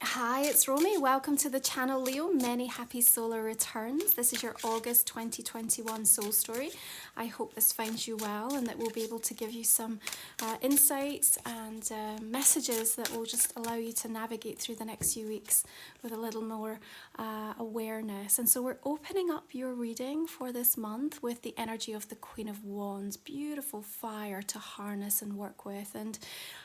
Hi, it's Romy. Welcome to the channel, Leo. Many happy solar returns. This is your August 2021 soul story. I hope this finds you well and that we'll be able to give you some insights and messages that will just allow you to navigate through the next few weeks with a little more awareness. And so we're opening up your reading for this month with the energy of the Queen of Wands. Beautiful fire to harness and work with. And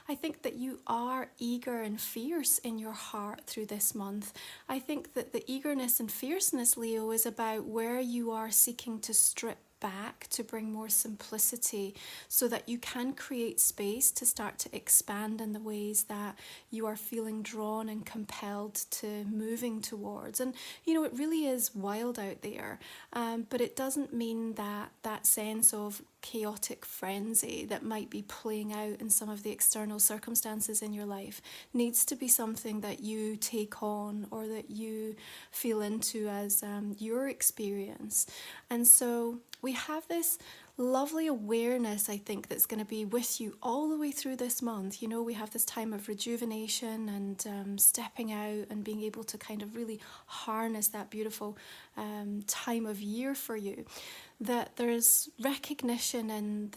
I think that you are eager and fierce in your heart through this month. I think that the eagerness and fierceness, Leo, is about where you are seeking to strip back to bring more simplicity so that you can create space to start to expand in the ways that you are feeling drawn and compelled to moving towards. And you know, it really is wild out there, but it doesn't mean that that sense of chaotic frenzy that might be playing out in some of the external circumstances in your life needs to be something that you take on or that you feel into as your experience. And so we have this lovely awareness, I think, that's going to be with you all the way through this month. You know, we have this time of rejuvenation and stepping out and being able to kind of really harness that beautiful time of year for you. That there's recognition in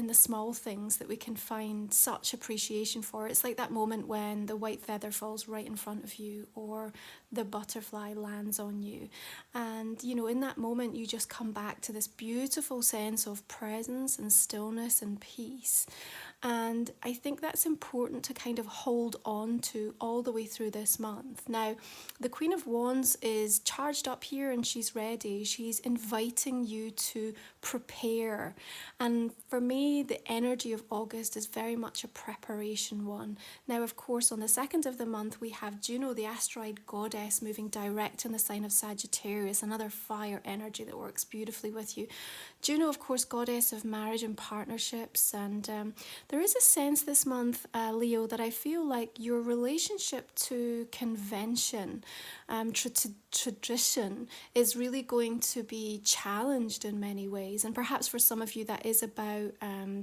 the small things that we can find such appreciation for. It's like that moment when the white feather falls right in front of you or the butterfly lands on you. And, you know, in that moment, you just come back to this beautiful sense of presence and stillness and peace. And I think that's important to kind of hold on to all the way through this month. Now, the Queen of Wands is charged up here and she's ready. She's inviting you to prepare. And for me, the energy of August is very much a preparation one. Now, of course, on the 2nd of the month, we have Juno, the asteroid goddess, moving direct in the sign of Sagittarius, another fire energy that works beautifully with you. Juno, of course, goddess of marriage and partnerships. And there is a sense this month, Leo, that I feel like your relationship to convention, tradition, is really going to be challenged in many ways. And perhaps for some of you, that is about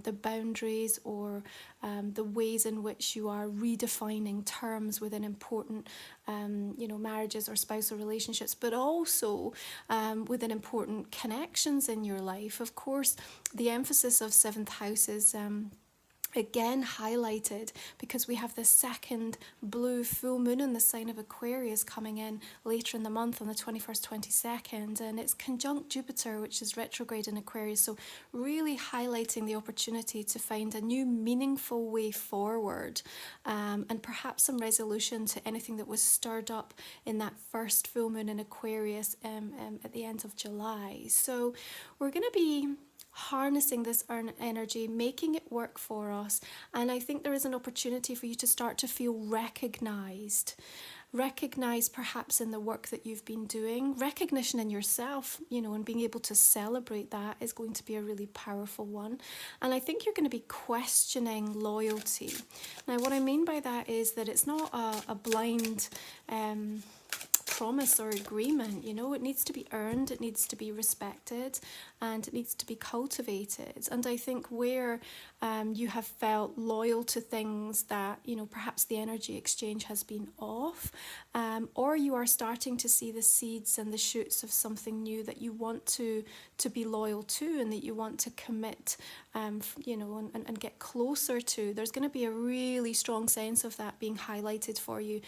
the boundaries or the ways in which you are redefining terms within important marriages or spousal relationships, but also within important connections in your life. Of course, the emphasis of 7th house is again highlighted because we have the second blue full moon in the sign of Aquarius coming in later in the month on the 21st, 22nd, and it's conjunct Jupiter, which is retrograde in Aquarius, so really highlighting the opportunity to find a new meaningful way forward, and perhaps some resolution to anything that was stirred up in that first full moon in Aquarius at the end of July. So we're going to be harnessing this energy, making it work for us. And I think there is an opportunity for you to start to feel recognized perhaps in the work that you've been doing. Recognition in yourself, you know, and being able to celebrate that is going to be a really powerful one. And I think you're going to be questioning loyalty. Now, what I mean by that is that it's not a blind promise or agreement. You know, it needs to be earned, it needs to be respected, and it needs to be cultivated. And I think where you have felt loyal to things that, you know, perhaps the energy exchange has been off, or you are starting to see the seeds and the shoots of something new that you want to be loyal to and that you want to commit, and get closer to. There's going to be a really strong sense of that being highlighted for you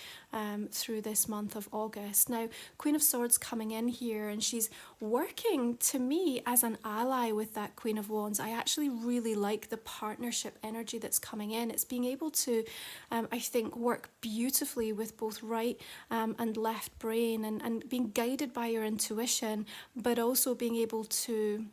through this month of August. Now, Queen of Swords coming in here, and she's working to me as an ally with that Queen of Wands. I actually really like the partnership energy that's coming in. It's being able to, I think, work beautifully with both right and left brain, and being guided by your intuition, but also being able to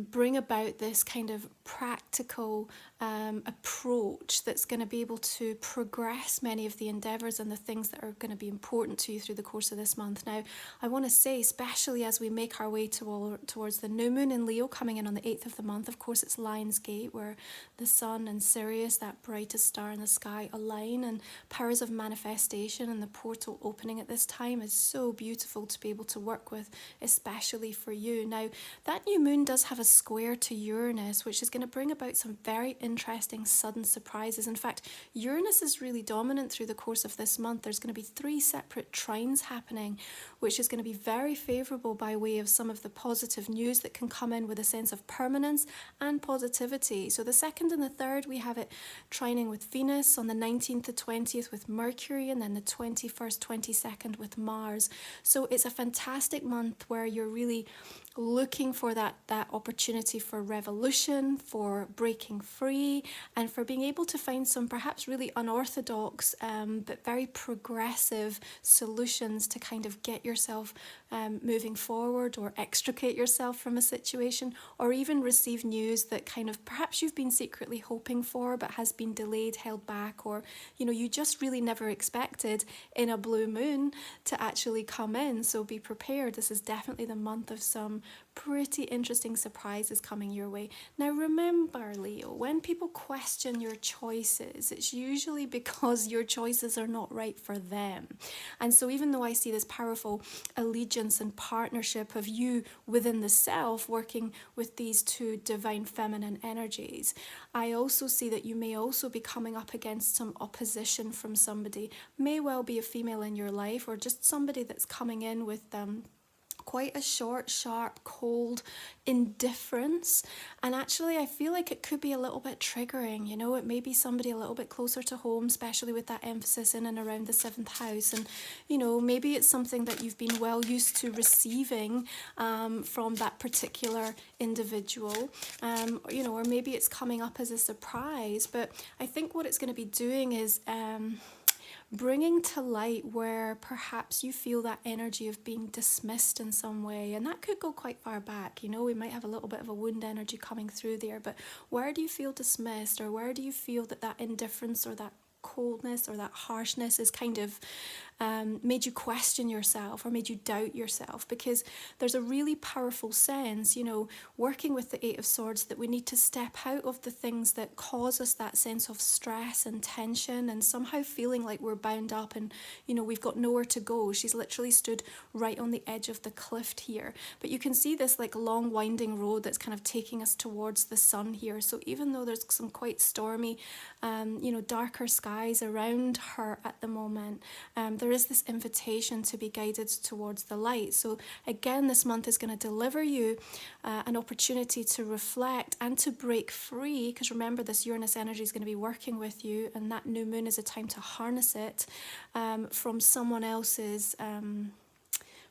bring about this kind of practical approach that's going to be able to progress many of the endeavours and the things that are going to be important to you through the course of this month. Now, I want to say, especially as we make our way towards the new moon in Leo coming in on the 8th of the month, of course it's Lion's Gate, where the sun and Sirius, that brightest star in the sky, align, and powers of manifestation and the portal opening at this time is so beautiful to be able to work with, especially for you. Now, that new moon does have a square to Uranus, which is going going to bring about some very interesting sudden surprises. In fact, Uranus is really dominant through the course of this month. There's going to be 3 separate trines happening, which is going to be very favourable by way of some of the positive news that can come in with a sense of permanence and positivity. So the 2nd and the 3rd, we have it trining with Venus, on the 19th to 20th with Mercury, and then the 21st, 22nd with Mars. So it's a fantastic month where you're really looking for that opportunity for revolution, for breaking free, and for being able to find some perhaps really unorthodox but very progressive solutions to kind of get yourself moving forward, or extricate yourself from a situation, or even receive news that kind of perhaps you've been secretly hoping for but has been delayed, held back, or you just really never expected in a blue moon to actually come in. So be prepared. This is definitely the month of some pretty interesting surprises coming your way. Now remember, Leo, when people question your choices, it's usually because your choices are not right for them. And so even though I see this powerful allegiance and partnership of you within the self working with these 2 divine feminine energies, I also see that you may also be coming up against some opposition from somebody. May well be a female in your life, or just somebody that's coming in with quite a short, sharp, cold indifference. And actually I feel like it could be a little bit triggering. It may be somebody a little bit closer to home, especially with that emphasis in and around the 7th house. And maybe it's something that you've been well used to receiving from that particular individual, or maybe it's coming up as a surprise. But I think what it's going to be doing is bringing to light where perhaps you feel that energy of being dismissed in some way. And that could go quite far back. We might have a little bit of a wound energy coming through there, but where do you feel dismissed, or where do you feel that indifference or that coldness or that harshness is kind of made you question yourself or made you doubt yourself? Because there's a really powerful sense, working with the 8 of Swords, that we need to step out of the things that cause us that sense of stress and tension, and somehow feeling like we're bound up and we've got nowhere to go. She's literally stood right on the edge of the cliff here, but you can see this like long winding road that's kind of taking us towards the sun here. So even though there's some quite stormy darker skies around her at the moment, there is this invitation to be guided towards the light. So again, this month is going to deliver you an opportunity to reflect and to break free, because remember, this Uranus energy is going to be working with you, and that new moon is a time to harness it from someone else's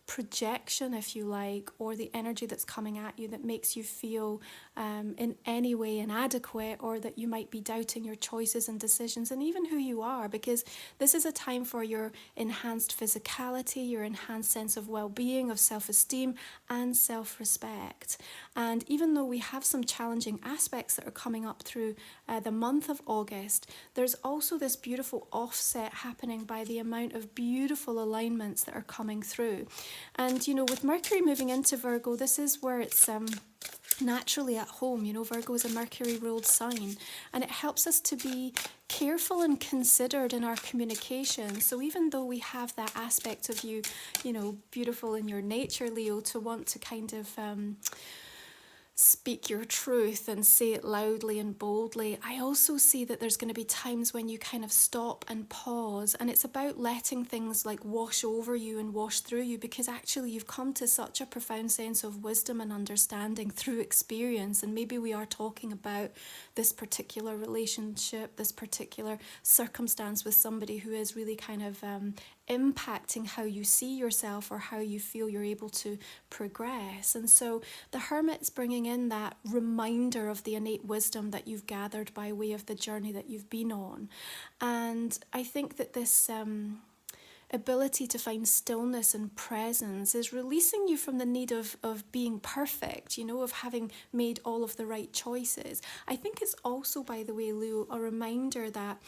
projection, if you like, or the energy that's coming at you that makes you feel in any way inadequate, or that you might be doubting your choices and decisions and even who you are, because this is a time for your enhanced physicality, your enhanced sense of well-being, of self-esteem and self-respect. And even though we have some challenging aspects that are coming up through the month of August, there's also this beautiful offset happening by the amount of beautiful alignments that are coming through. And with Mercury moving into Virgo, this is where it's naturally at home. Virgo is a Mercury ruled sign, and it helps us to be careful and considered in our communication. So even though we have that aspect of you, beautiful in your nature, Leo, to want to kind of speak your truth and say it loudly and boldly, I also see that there's going to be times when you kind of stop and pause, and it's about letting things like wash over you and wash through you, because actually you've come to such a profound sense of wisdom and understanding through experience. And maybe we are talking about this particular relationship, this particular circumstance with somebody who is really kind of impacting how you see yourself or how you feel you're able to progress. And so the Hermit's bringing in that reminder of the innate wisdom that you've gathered by way of the journey that you've been on. And I think that this ability to find stillness and presence is releasing you from the need of being perfect, of having made all of the right choices. I think it's also, by the way, Leo, a reminder that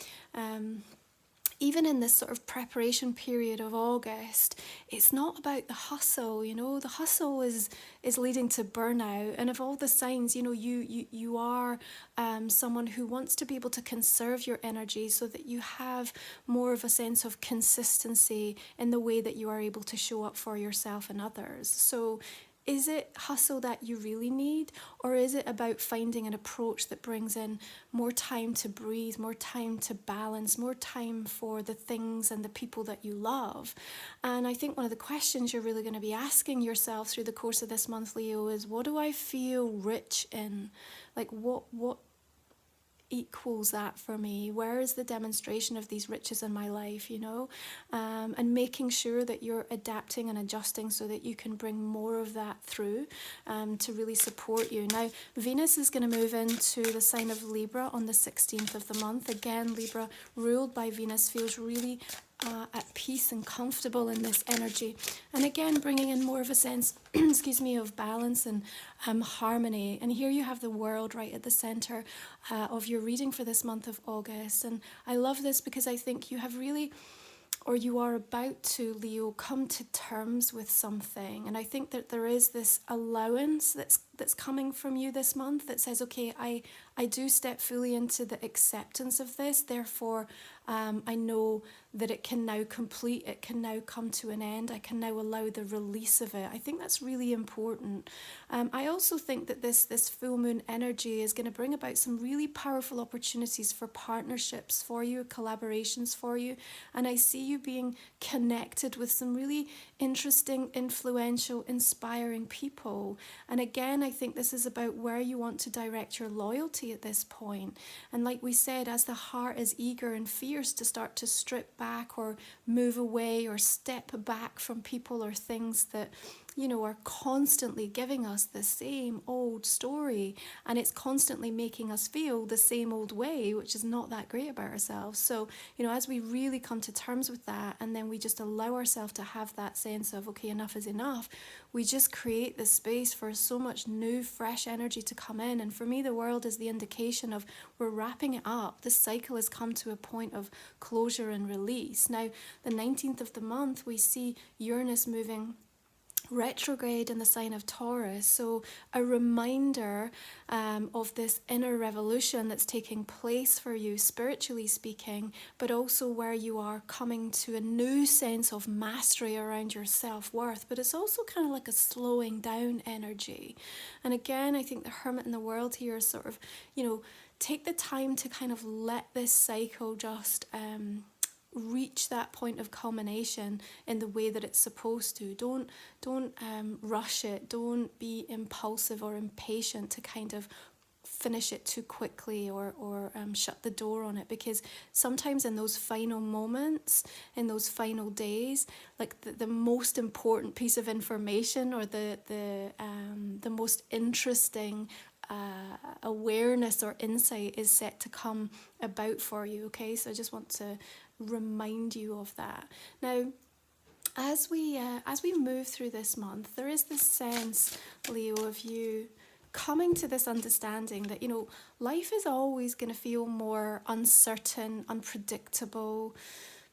even in this sort of preparation period of August, it's not about the hustle. The hustle is leading to burnout. And of all the signs, you are someone who wants to be able to conserve your energy so that you have more of a sense of consistency in the way that you are able to show up for yourself and others. So Is it hustle that you really need, or is it about finding an approach that brings in more time to breathe, more time to balance, more time for the things and the people that you love? And I think one of the questions you're really going to be asking yourself through the course of this month, Leo, is what do I feel rich in? Like what equals that for me? Where is the demonstration of these riches in my life, and making sure that you're adapting and adjusting so that you can bring more of that through, to really support you. Now, Venus is going to move into the sign of Libra on the 16th of the month. Again, Libra ruled by Venus feels really at peace and comfortable in this energy, and again bringing in more of a sense excuse me, of balance and harmony. And here you have the world right at the center of your reading for this month of August. And I love this because I think you have really, or you are about to, Leo, come to terms with something. And I think that there is this allowance that's coming from you this month that says, okay, I do step fully into the acceptance of this. Therefore, I know that it can now complete, it can now come to an end. I can now allow the release of it. I think that's really important. I also think that this full moon energy is going to bring about some really powerful opportunities for partnerships for you, collaborations for you. And I see you being connected with some really interesting, influential, inspiring people. And again, I think this is about where you want to direct your loyalty at this point. And like we said, as the heart is eager and fierce to start to strip back or move away or step back from people or things that are constantly giving us the same old story, and it's constantly making us feel the same old way, which is not that great about ourselves. So, as we really come to terms with that, and then we just allow ourselves to have that sense of, okay, enough is enough, we just create the space for so much new, fresh energy to come in. And for me, the world is the indication of we're wrapping it up. The cycle has come to a point of closure and release. Now, the 19th of the month, we see Uranus moving retrograde in the sign of Taurus, so a reminder of this inner revolution that's taking place for you, spiritually speaking, but also where you are coming to a new sense of mastery around your self-worth. But it's also kind of like a slowing down energy. And again, I think the Hermit in the World here is sort of, take the time to kind of let this cycle just reach that point of culmination in the way that it's supposed to. Don't rush it. Don't be impulsive or impatient to kind of finish it too quickly or shut the door on it, because sometimes in those final moments, in those final days, like the most important piece of information or the most interesting awareness or insight is set to come about for you. Okay, so I just want to remind you of that. Now, as we move through this month, there is this sense, Leo, of you coming to this understanding that life is always going to feel more uncertain, unpredictable,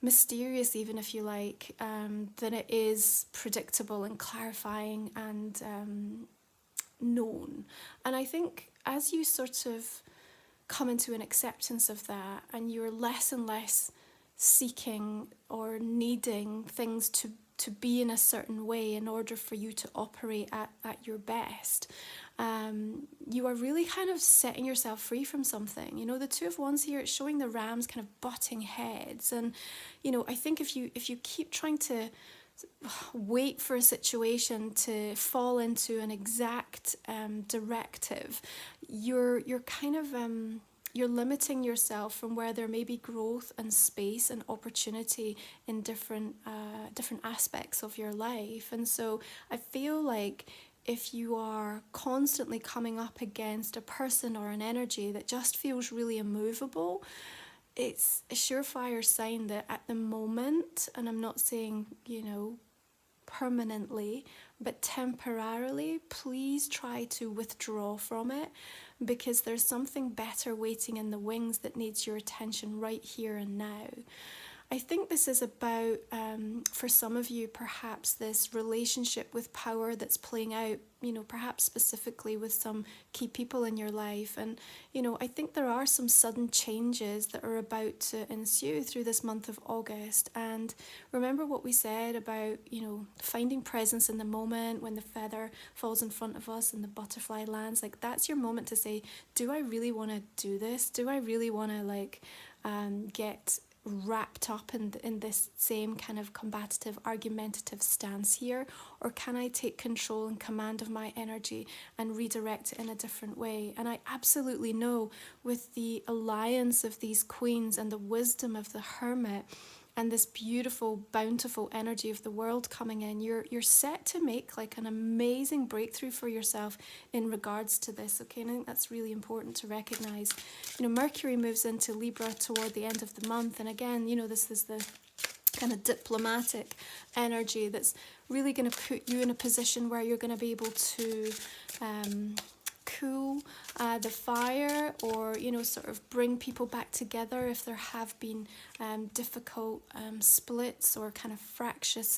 mysterious, even, if you like, than it is predictable and clarifying and known. And I think as you sort of come into an acceptance of that, and you're less and less seeking or needing things to be in a certain way in order for you to operate at your best, you are really kind of setting yourself free from something. The Two of Wands here, it's showing the rams kind of butting heads. And I think if you keep trying to wait for a situation to fall into an exact directive, you're kind of you're limiting yourself from where there may be growth and space and opportunity in different aspects of your life. And so I feel like if you are constantly coming up against a person or an energy that just feels really immovable, it's a surefire sign that at the moment, and I'm not saying, permanently, but temporarily, please try to withdraw from it, because there's something better waiting in the wings that needs your attention right here and now. I think this is about, for some of you, perhaps this relationship with power that's playing out, perhaps specifically with some key people in your life. And, I think there are some sudden changes that are about to ensue through this month of August. And remember what we said about, finding presence in the moment when the feather falls in front of us and the butterfly lands. Like, that's your moment to say, do I really want to do this? Do I really want to get wrapped up in this same kind of combative, argumentative stance here? Or can I take control and command of my energy and redirect it in a different way? And I absolutely know, with the alliance of these queens and the wisdom of the hermit and this beautiful, bountiful energy of the world coming in, you're set to make like an amazing breakthrough for yourself in regards to this, okay? And I think that's really important to recognize. Mercury moves into Libra toward the end of the month, and again, this is the kind of diplomatic energy that's really going to put you in a position where you're going to be able to cool the fire, or sort of bring people back together if there have been difficult splits or kind of fractious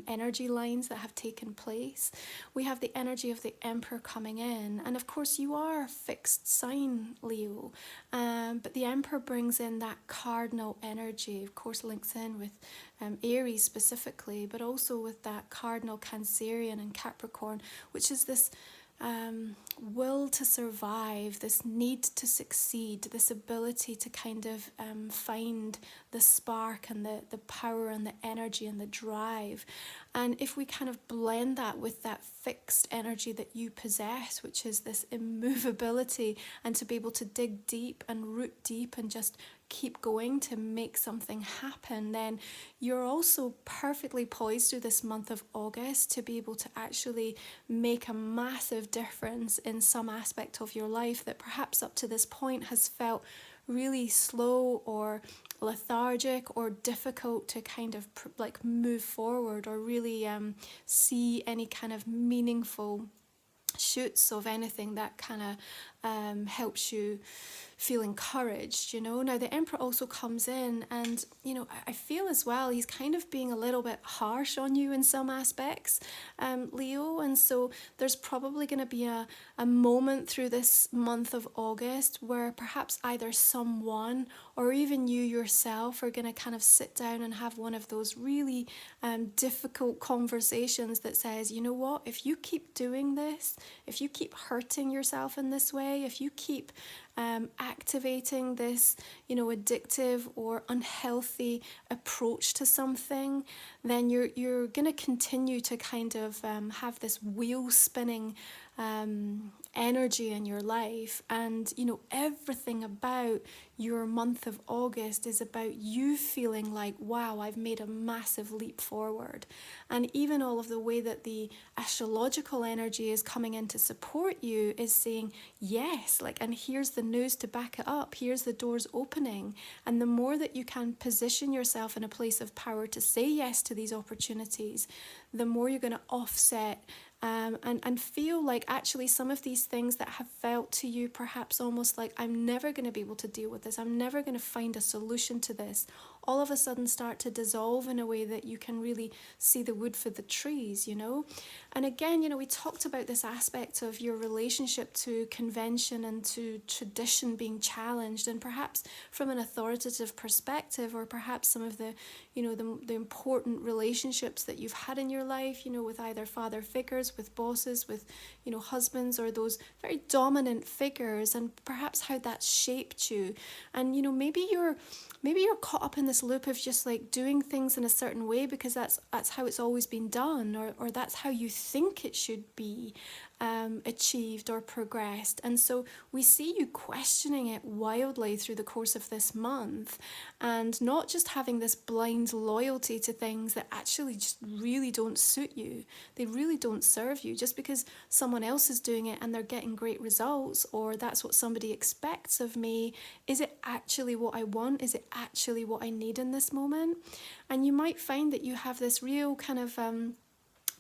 energy lines that have taken place. We have the energy of the Emperor coming in, and of course you are a fixed sign, Leo, but the Emperor brings in that cardinal energy, of course links in with Aries specifically, but also with that cardinal Cancerian and Capricorn, which is this will to survive, this need to succeed, this ability to kind of find the spark and the power and the energy and the drive. And if we kind of blend that with that fixed energy that you possess, which is this immovability, and to be able to dig deep and root deep and just keep going to make something happen, then you're also perfectly poised through this month of August to be able to actually make a massive difference in some aspect of your life that perhaps up to this point has felt really slow or lethargic or difficult to kind of move forward or really see any kind of meaningful shoots of anything that kind of helps you feel encouraged, Now the Emperor also comes in, and I feel as well he's kind of being a little bit harsh on you in some aspects, Leo, and so there's probably going to be a moment through this month of August where perhaps either someone or even you yourself are going to kind of sit down and have one of those really difficult conversations that says, you know what, if you keep doing this, if you keep hurting yourself in this way, if you keep activating this, addictive or unhealthy approach to something, then you're going to continue to kind of have this wheel spinning energy in your life. And everything about your month of August is about you feeling like, wow, I've made a massive leap forward. And even all of the way that the astrological energy is coming in to support you is saying yes, and here's the news to back it up, here's the doors opening. And the more that you can position yourself in a place of power to say yes to these opportunities, the more you're going to offset and feel like actually some of these things that have felt to you perhaps almost like, I'm never going to be able to deal with this, I'm never going to find a solution to this, all of a sudden start to dissolve in a way that you can really see the wood for the trees, And again, we talked about this aspect of your relationship to convention and to tradition being challenged, and perhaps from an authoritative perspective, or perhaps some of the, the important relationships that you've had in your life, with either father figures, with bosses, with, husbands, or those very dominant figures, and perhaps how that's shaped you. And, maybe you're caught up in this loop of just doing things in a certain way because that's how it's always been done, or that's how you think it should be achieved or progressed. And so we see you questioning it wildly through the course of this month, and not just having this blind loyalty to things that actually just really don't suit you. They really don't serve you. Just because someone else is doing it and they're getting great results, or that's what somebody expects of me, is it actually what I want? Is it actually what I need in this moment? And you might find that you have this real kind of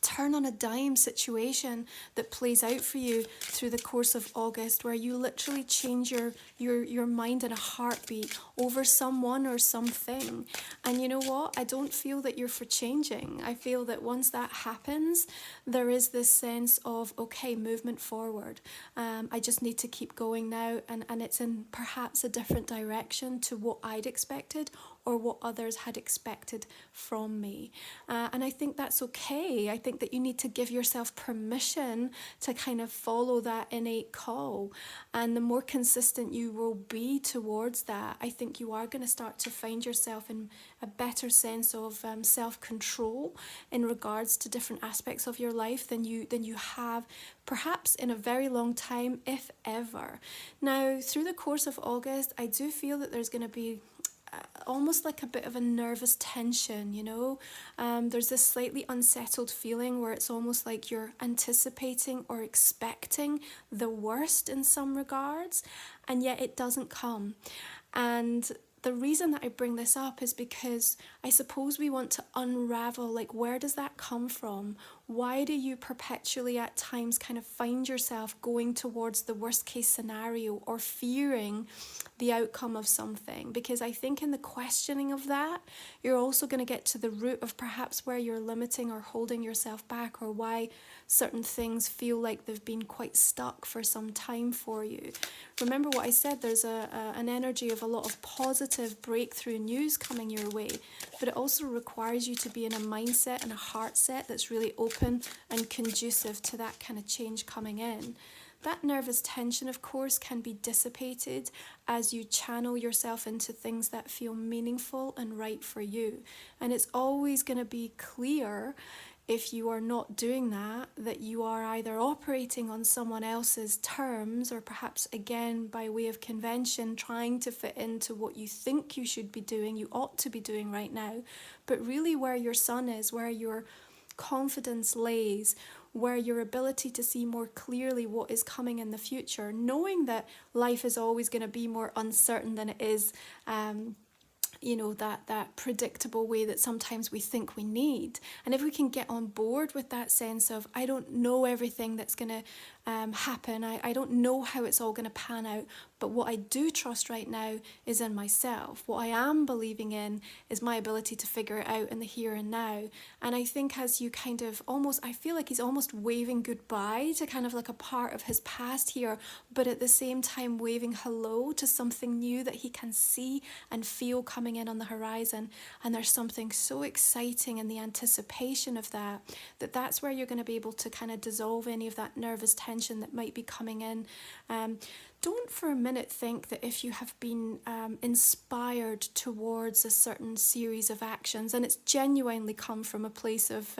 turn on a dime situation that plays out for you through the course of August, where you literally change your mind in a heartbeat over someone or something. And you know what? I don't feel that you're for changing. I feel that once that happens, there is this sense of, okay, movement forward. I just need to keep going now, and it's in perhaps a different direction to what I'd expected or what others had expected from me. And I think that's okay. I think that you need to give yourself permission to kind of follow that innate call. And the more consistent you will be towards that, I think you are going to start to find yourself in a better sense of self-control in regards to different aspects of your life than you have perhaps in a very long time, if ever. Now, through the course of August, I do feel that there's going to be almost like a bit of a nervous tension, you know. There's this slightly unsettled feeling where it's almost like you're anticipating or expecting the worst in some regards, and yet it doesn't come. And the reason that I bring this up is because I suppose we want to unravel, like, where does that come from? Why do you perpetually at times kind of find yourself going towards the worst case scenario or fearing the outcome of something? Because I think in the questioning of that, you're also going to get to the root of perhaps where you're limiting or holding yourself back, or why certain things feel like they've been quite stuck for some time for you. Remember what I said, there's an energy of a lot of positive breakthrough news coming your way, but it also requires you to be in a mindset and a heart set that's really open and conducive to that kind of change coming in. That nervous tension, of course, can be dissipated as you channel yourself into things that feel meaningful and right for you. And it's always going to be clear, if you are not doing that, that you are either operating on someone else's terms, or perhaps, again, by way of convention, trying to fit into what you think you should be doing, you ought to be doing right now. But really where your sun is, where your confidence lays, where your ability to see more clearly what is coming in the future, knowing that life is always going to be more uncertain than it is that predictable way that sometimes we think we need. And if we can get on board with that sense of, I don't know everything that's going to happen, I don't know how it's all going to pan out, but what I do trust right now is in myself. What I am believing in is my ability to figure it out in the here and now. And I think as you kind of almost, I feel like he's almost waving goodbye to kind of like a part of his past here, but at the same time waving hello to something new that he can see and feel coming in on the horizon. And there's something so exciting in the anticipation of that's where you're going to be able to kind of dissolve any of that nervous tension that might be coming in. Don't for a minute think that if you have been inspired towards a certain series of actions, and it's genuinely come from a place of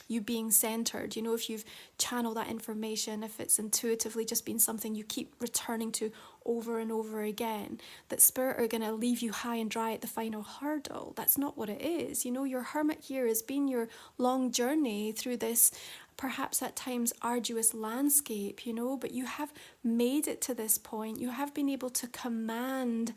you being centered, you know, if you've channeled that information, if it's intuitively just been something you keep returning to over and over again, that spirit are going to leave you high and dry at the final hurdle. That's not what it is. You know, your hermit here has been your long journey through this perhaps at times arduous landscape, you know, but you have made it to this point. You have been able to command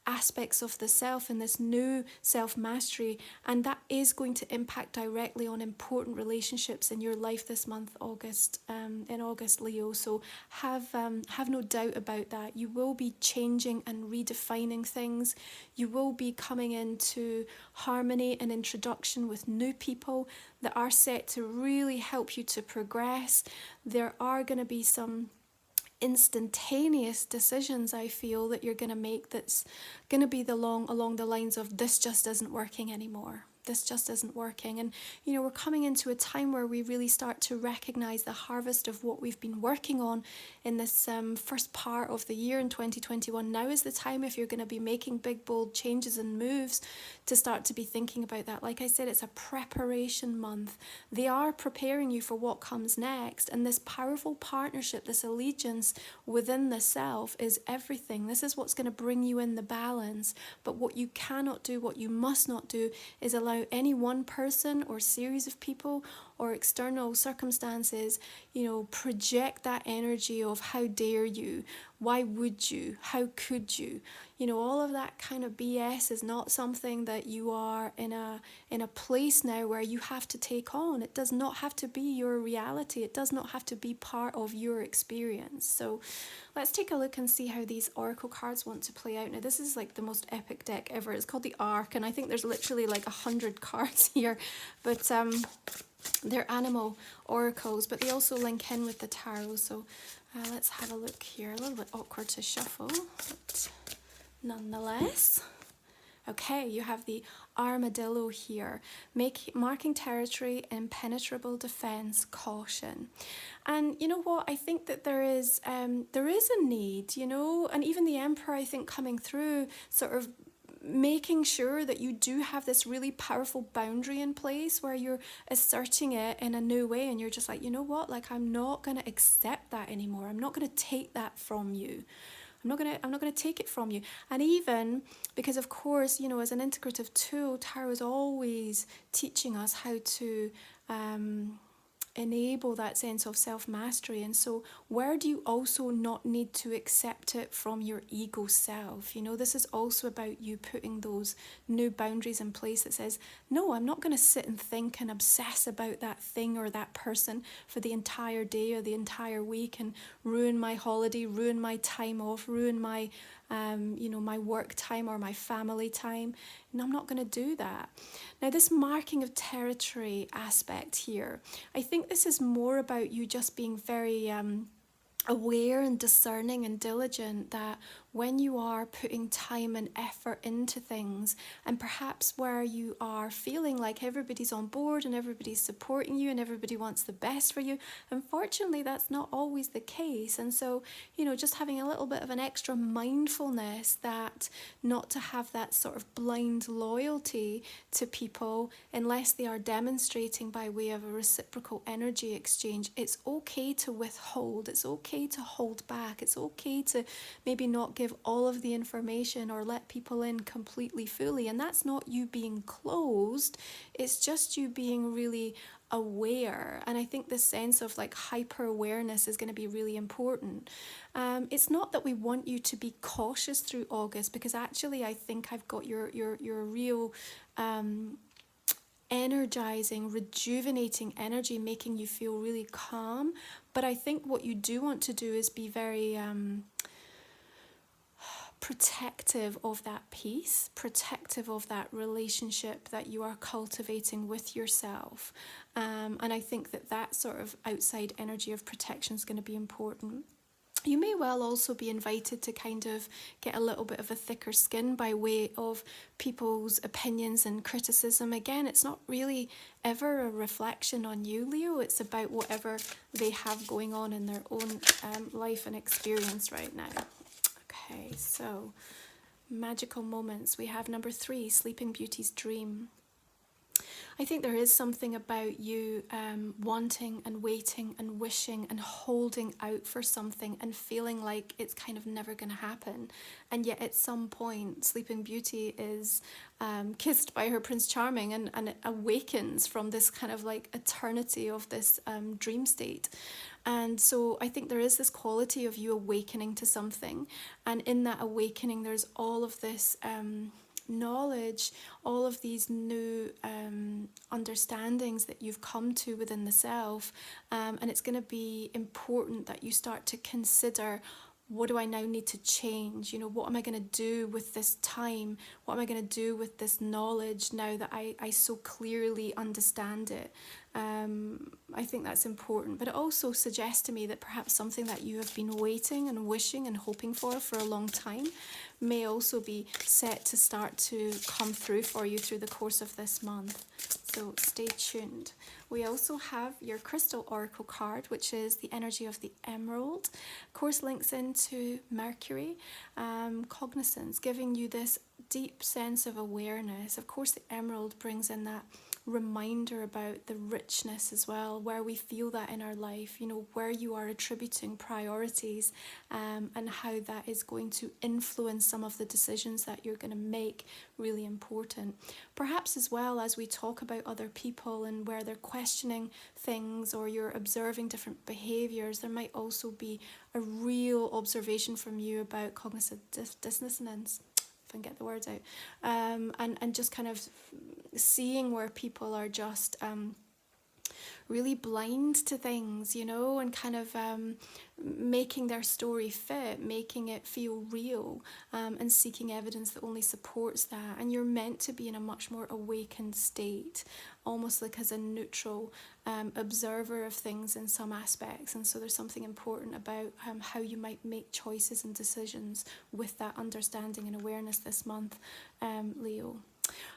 aspects of the self in this new self-mastery, and that is going to impact directly on important relationships in your life this month, in August, Leo. So have no doubt about that. You will be changing and redefining things. You will be coming into harmony and introduction with new people that are set to really help you to progress. There are going to be some instantaneous decisions, I feel, that you're going to make that's going to be along the lines of, this just isn't working anymore. This just isn't working. And, you know, we're coming into a time where we really start to recognize the harvest of what we've been working on in this first part of the year in 2021. Now is the time, if you're going to be making big, bold changes and moves, to start to be thinking about that. Like I said, it's a preparation month. They are preparing you for what comes next. And this powerful partnership, this allegiance within the self is everything. This is what's going to bring you in the balance. But what you cannot do, what you must not do, is allow any one person or series of people or external circumstances, you know, project that energy of how dare you, why would you, how could you, you know, all of that kind of BS is not something that you are in a place now where you have to take on. It does not have to be your reality. It does not have to be part of your experience. So let's take a look and see how these oracle cards want to play out. Now this is like the most epic deck ever. It's called the Ark, and I think there's literally like 100 cards here, but they're animal oracles, but they also link in with the tarot. So let's have a look here. A little bit awkward to shuffle, but nonetheless. Okay, you have the armadillo here, marking territory, impenetrable defense, caution. And you know what, I think that there is a need, you know, and even the Emperor, I think, coming through, sort of making sure that you do have this really powerful boundary in place where you're asserting it in a new way, and you're just like, you know what, like, I'm not going to accept that anymore. I'm not going to take that from you. I'm not gonna take it from you. And even because, of course, you know, as an integrative tool, tarot is always teaching us how to enable that sense of self-mastery. And so where do you also not need to accept it from your ego self? You know, this is also about you putting those new boundaries in place that says, no, I'm not going to sit and think and obsess about that thing or that person for the entire day or the entire week and ruin my holiday, ruin my time off, ruin my you know, my work time or my family time. And I'm not going to do that. Now, this marking of territory aspect here, I think this is more about you just being very aware and discerning and diligent, that when you are putting time and effort into things, and perhaps where you are feeling like everybody's on board and everybody's supporting you and everybody wants the best for you, unfortunately that's not always the case. And so, you know, just having a little bit of an extra mindfulness that not to have that sort of blind loyalty to people unless they are demonstrating by way of a reciprocal energy exchange. It's okay to withhold. It's okay to hold back. It's okay to maybe not give all of the information or let people in completely fully. And that's not you being closed. It's just you being really aware. And I think this sense of like hyper awareness is going to be really important. It's not that we want you to be cautious through August, because actually I think I've got your real energizing, rejuvenating energy, making you feel really calm. But I think what you do want to do is be very protective of that peace, protective of that relationship that you are cultivating with yourself. And I think that that sort of outside energy of protection is going to be important. You may well also be invited to kind of get a little bit of a thicker skin by way of people's opinions and criticism. Again, it's not really ever a reflection on you, Leo. It's about whatever they have going on in their own life and experience right now. Okay, so magical moments. We have number 3, Sleeping Beauty's dream. I think there is something about you wanting and waiting and wishing and holding out for something and feeling like it's kind of never going to happen. And yet at some point, Sleeping Beauty is kissed by her Prince Charming and it awakens from this kind of like eternity of this dream state. And so I think there is this quality of you awakening to something. And in that awakening, there's all of this knowledge, all of these new understandings that you've come to within the self, and it's going to be important that you start to consider, what do I now need to change? You know, what am I going to do with this time? What am I going to do with this knowledge now that I so clearly understand it? I think that's important, but it also suggests to me that perhaps something that you have been waiting and wishing and hoping for a long time may also be set to start to come through for you through the course of this month. So stay tuned. We also have your crystal oracle card, which is the energy of the emerald. Of course, links into Mercury, cognizance, giving you this deep sense of awareness. Of course, the emerald brings in that reminder about the richness as well, where we feel that in our life, you know, where you are attributing priorities, and how that is going to influence some of the decisions that you're going to make. Really important. Perhaps as well, as we talk about other people and where they're questioning things, or you're observing different behaviors, there might also be a real observation from you about cognitive dissonance, if I can get the words out, and just kind of seeing where people are just really blind to things, you know, and kind of making their story fit, making it feel real, and seeking evidence that only supports that. And you're meant to be in a much more awakened state, almost like as a neutral observer of things in some aspects. And so there's something important about how you might make choices and decisions with that understanding and awareness this month, Leo.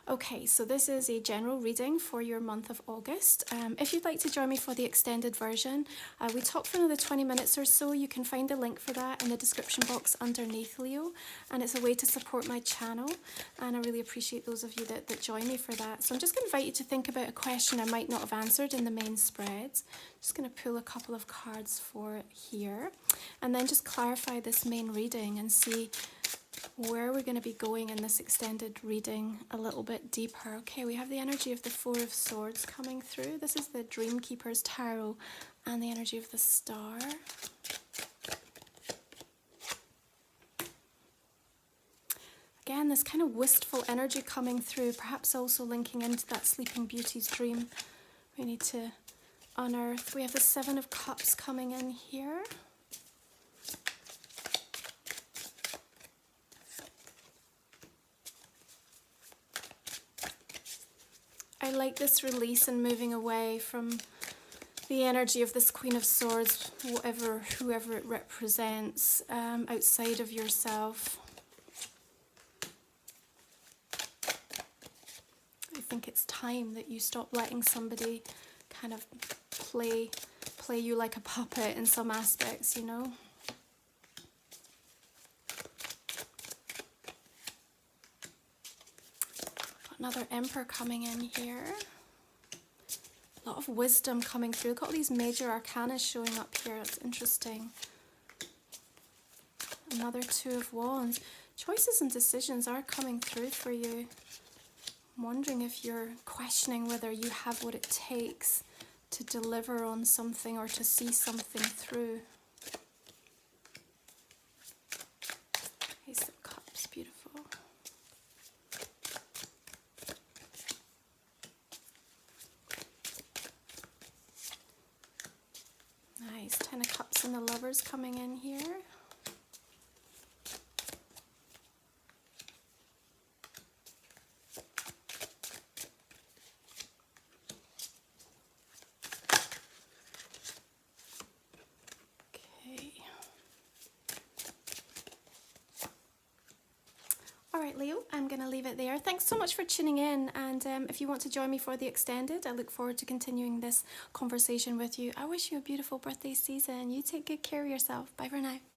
Okay, so this is a general reading for your month of August. If you'd like to join me for the extended version, we talk for another 20 minutes or so. You can find the link for that in the description box underneath, Leo. And it's a way to support my channel. And I really appreciate those of you that join me for that. So I'm just going to invite you to think about a question I might not have answered in the main spreads. Just going to pull a couple of cards for it here. And then just clarify this main reading and see where we're going to be going in this extended reading a little bit deeper. Okay, we have the energy of the Four of Swords coming through. This is the Dreamskeeper Tarot, and the energy of the Star. Again, this kind of wistful energy coming through, perhaps also linking into that Sleeping Beauty's dream we need to unearth. We have the Seven of Cups coming in here. I like this release and moving away from the energy of this Queen of Swords, whoever it represents, outside of yourself. I think it's time that you stop letting somebody kind of play you like a puppet in some aspects, you know. Another Emperor coming in here. A lot of wisdom coming through. Look at all these major arcana showing up here. That's interesting. Another Two of Wands. Choices and decisions are coming through for you. I'm wondering if you're questioning whether you have what it takes to deliver on something or to see something through. Ace of Cups, beautiful. Nice. Ten of Cups and the Lovers coming in here. Alright Leo, I'm going to leave it there. Thanks so much for tuning in, and if you want to join me for the extended, I look forward to continuing this conversation with you. I wish you a beautiful birthday season. You take good care of yourself. Bye for now.